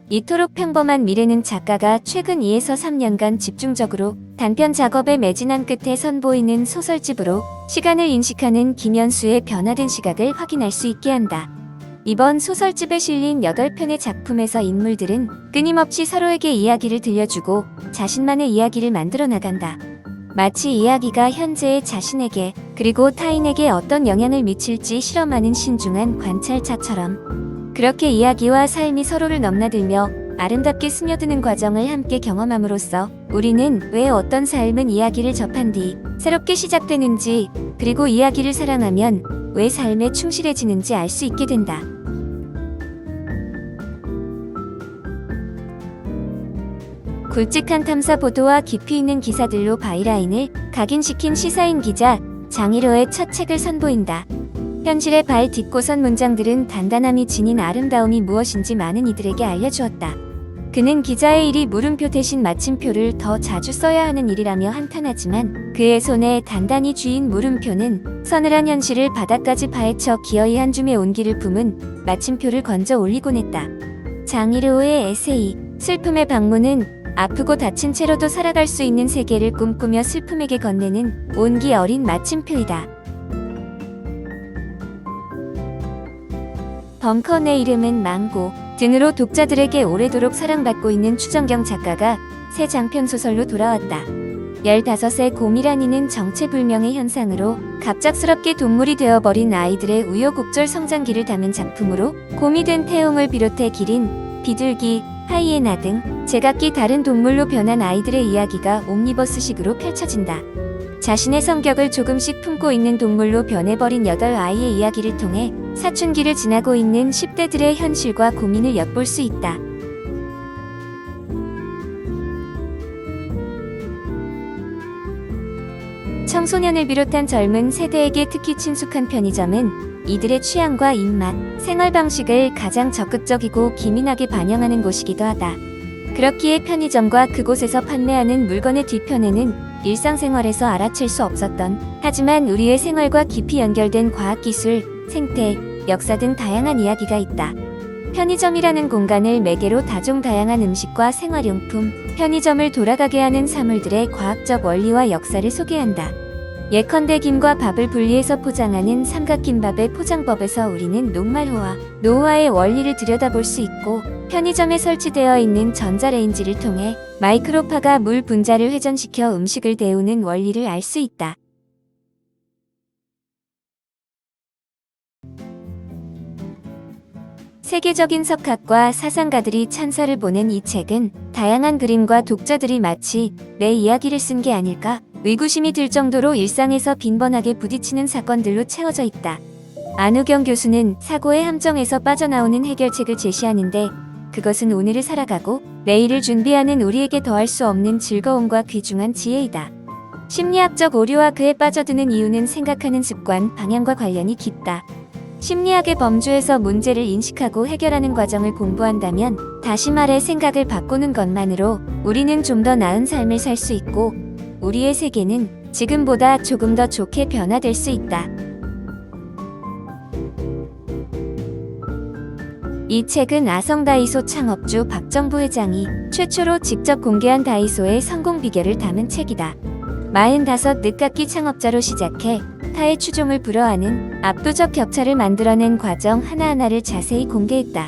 이토록 평범한 미래는 작가가 최근 2에서 3년간 집중적으로 단편 작업에 매진한 끝에 선보이는 소설집으로 시간을 인식하는 김연수의 변화된 시각을 확인할 수 있게 한다. 이번 소설집에 실린 8편의 작품에서 인물들은 끊임없이 서로에게 이야기를 들려주고 자신만의 이야기를 만들어 나간다. 마치 이야기가 현재의 자신에게 그리고 타인에게 어떤 영향을 미칠지 실험하는 신중한 관찰자처럼 그렇게 이야기와 삶이 서로를 넘나들며 아름답게 스며드는 과정을 함께 경험함으로써 우리는 왜 어떤 삶은 이야기를 접한 뒤 새롭게 시작되는지 그리고 이야기를 사랑하면 왜 삶에 충실해지는지 알 수 있게 된다. 굵직한 탐사 보도와 깊이 있는 기사들로 바이라인을 각인시킨 시사인 기자 장일호의 첫 책을 선보인다. 현실에 발 딛고선 문장들은 단단함이 지닌 아름다움이 무엇인지 많은 이들에게 알려주었다. 그는 기자의 일이 물음표 대신 마침표를 더 자주 써야 하는 일이라며 한탄하지만 그의 손에 단단히 쥐인 물음표는 서늘한 현실을 바닥까지 파헤쳐 기어이 한 줌의 온기를 품은 마침표를 건져 올리곤 했다. 장일호의 에세이 슬픔의 방문은 아프고 다친 채로도 살아갈 수 있는 세계를 꿈꾸며 슬픔에게 건네는 온기 어린 마침표이다. 벙커 내 이름은 망고 등으로 독자들에게 오래도록 사랑받고 있는 추정경 작가가 새 장편 소설로 돌아왔다. 15세 곰이라니는 정체불명의 현상으로 갑작스럽게 동물이 되어버린 아이들의 우여곡절 성장기를 담은 작품으로 곰이 된 태용을 비롯해 기린, 비둘기, 하이에나 등 제각기 다른 동물로 변한 아이들의 이야기가 옴니버스식으로 펼쳐진다. 자신의 성격을 조금씩 품고 있는 동물로 변해버린 8아이의 이야기를 통해 사춘기를 지나고 있는 10대들의 현실과 고민을 엿볼 수 있다. 청소년을 비롯한 젊은 세대에게 특히 친숙한 편의점은 이들의 취향과 입맛, 생활 방식을 가장 적극적이고 기민하게 반영하는 곳이기도 하다. 그렇기에 편의점과 그곳에서 판매하는 물건의 뒤편에는 일상생활에서 알아챌 수 없었던 하지만 우리의 생활과 깊이 연결된 과학기술, 생태, 역사 등 다양한 이야기가 있다. 편의점이라는 공간을 매개로 다종다양한 음식과 생활용품, 편의점을 돌아가게 하는 사물들의 과학적 원리와 역사를 소개한다. 예컨대 김과 밥을 분리해서 포장하는 삼각김밥의 포장법에서 우리는 녹말호와 노후화의 원리를 들여다볼 수 있고 편의점에 설치되어 있는 전자레인지를 통해 마이크로파가 물 분자를 회전시켜 음식을 데우는 원리를 알 수 있다. 세계적인 석학과 사상가들이 찬사를 보낸 이 책은 다양한 그림과 독자들이 마치 내 이야기를 쓴 게 아닐까 의구심이 들 정도로 일상에서 빈번하게 부딪히는 사건들로 채워져 있다. 안우경 교수는 사고의 함정에서 빠져나오는 해결책을 제시하는데 그것은 오늘을 살아가고 내일을 준비하는 우리에게 더할 수 없는 즐거움과 귀중한 지혜이다. 심리학적 오류와 그에 빠져드는 이유는 생각하는 습관, 방향과 관련이 깊다. 심리학의 범주에서 문제를 인식하고 해결하는 과정을 공부한다면 다시 말해 생각을 바꾸는 것만으로 우리는 좀 더 나은 삶을 살 수 있고 우리의 세계는 지금보다 조금 더 좋게 변화될 수 있다. 이 책은 아성다이소 창업주 박정부 회장이 최초로 직접 공개한 다이소의 성공 비결을 담은 책이다. 45 늦깎이 창업자로 시작해 타의 추종을 불허하는 압도적 격차를 만들어낸 과정 하나하나를 자세히 공개했다.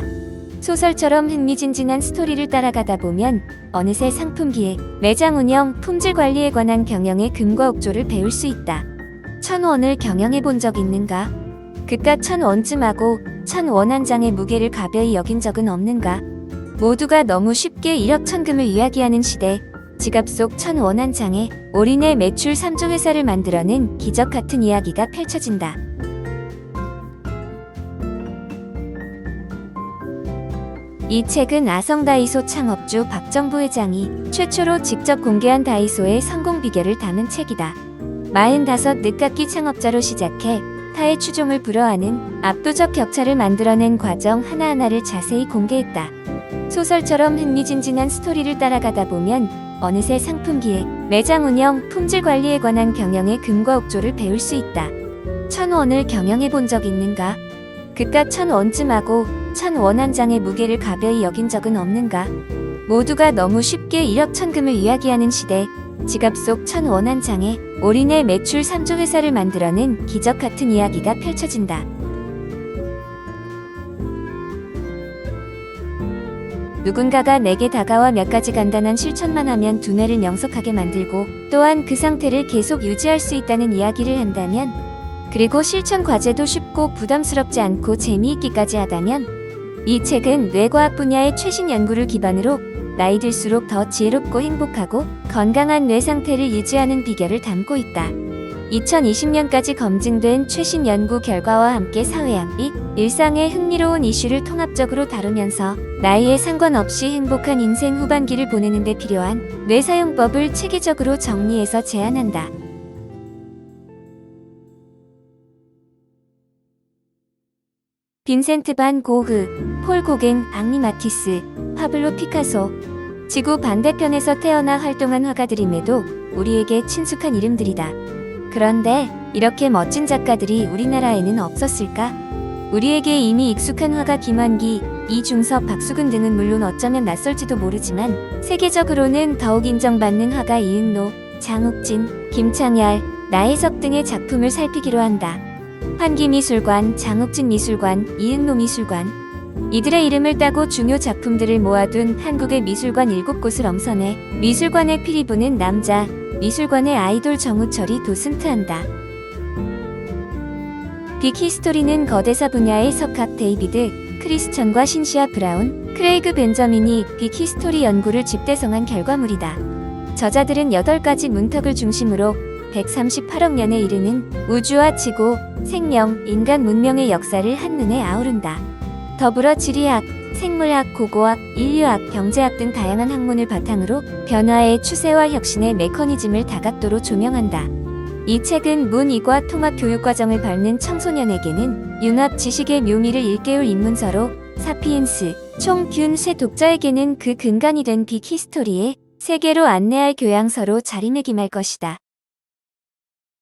소설처럼 흥미진진한 스토리를 따라가다 보면 어느새 상품기획, 매장 운영, 품질 관리에 관한 경영의 금과 옥조를 배울 수 있다. 1,000원을 경영해 본 적 있는가? 그깟 1,000원쯤 하고 1,000원 한 장의 무게를 가벼이 여긴 적은 없는가? 모두가 너무 쉽게 1억 천금을 이야기하는 시대, 지갑 속 1,000원 한 장에 올인해 매출 3조 회사를 만들어낸 기적 같은 이야기가 펼쳐진다. 이 책은 아성다이소 창업주 박정부 회장이 최초로 직접 공개한 다이소의 성공 비결을 담은 책이다. 45 늦깎이 창업자로 시작해 타의 추종을 불허하는 압도적 격차를 만들어낸 과정 하나하나를 자세히 공개했다. 소설처럼 흥미진진한 스토리를 따라가다 보면 어느새 상품기획, 매장 운영, 품질 관리에 관한 경영의 금과 옥조를 배울 수 있다. 1,000원을 경영해 본 적 있는가? 그깟 1,000원쯤 하고 천 원 한 장의 무게를 가벼이 여긴 적은 없는가? 모두가 너무 쉽게 일확천금을 이야기하는 시대, 지갑 속 천 원 한 장에 올인해 매출 3조 회사를 만들어낸 기적 같은 이야기가 펼쳐진다. 누군가가 내게 다가와 몇 가지 간단한 실천만 하면 두뇌를 명석하게 만들고 또한 그 상태를 계속 유지할 수 있다는 이야기를 한다면, 그리고 실천 과제도 쉽고 부담스럽지 않고 재미있기까지 하다면, 이 책은 뇌과학 분야의 최신 연구를 기반으로 나이 들수록 더 지혜롭고 행복하고 건강한 뇌 상태를 유지하는 비결을 담고 있다. 2020년까지 검증된 최신 연구 결과와 함께 사회학 및 일상의 흥미로운 이슈를 통합적으로 다루면서 나이에 상관없이 행복한 인생 후반기를 보내는 데 필요한 뇌 사용법을 체계적으로 정리해서 제안한다. 빈센트 반 고흐, 폴 고갱, 앙리 마티스, 파블로 피카소. 지구 반대편에서 태어나 활동한 화가들임에도 우리에게 친숙한 이름들이다. 그런데 이렇게 멋진 작가들이 우리나라에는 없었을까? 우리에게 이미 익숙한 화가 김환기, 이중섭, 박수근 등은 물론 어쩌면 낯설지도 모르지만 세계적으로는 더욱 인정받는 화가 이은노, 장욱진, 김창얄, 나혜석 등의 작품을 살피기로 한다. 환기미술관, 장욱진 미술관, 이은노 미술관. 이들의 이름을 따고 중요 작품들을 모아둔 한국의 미술관 7곳을 엄선해 미술관의 피리 부는 남자, 미술관의 아이돌 정우철이 도슨트한다. 빅히스토리는 거대사 분야의 석학 데이비드, 크리스천과 신시아 브라운, 크레이그 벤저민이 빅히스토리 연구를 집대성한 결과물이다. 저자들은 8가지 문턱을 중심으로 138억 년에 이르는 우주와 지구, 생명, 인간 문명의 역사를 한눈에 아우른다. 더불어 지리학, 생물학, 고고학, 인류학, 경제학 등 다양한 학문을 바탕으로 변화의 추세와 혁신의 메커니즘을 다각도로 조명한다. 이 책은 문-이과 통합 교육과정을 밟는 청소년에게는 융합 지식의 묘미를 일깨울 입문서로, 사피엔스, 총 균 쇠 독자에게는 그 근간이 된 빅히스토리의 세계로 안내할 교양서로 자리매김할 것이다.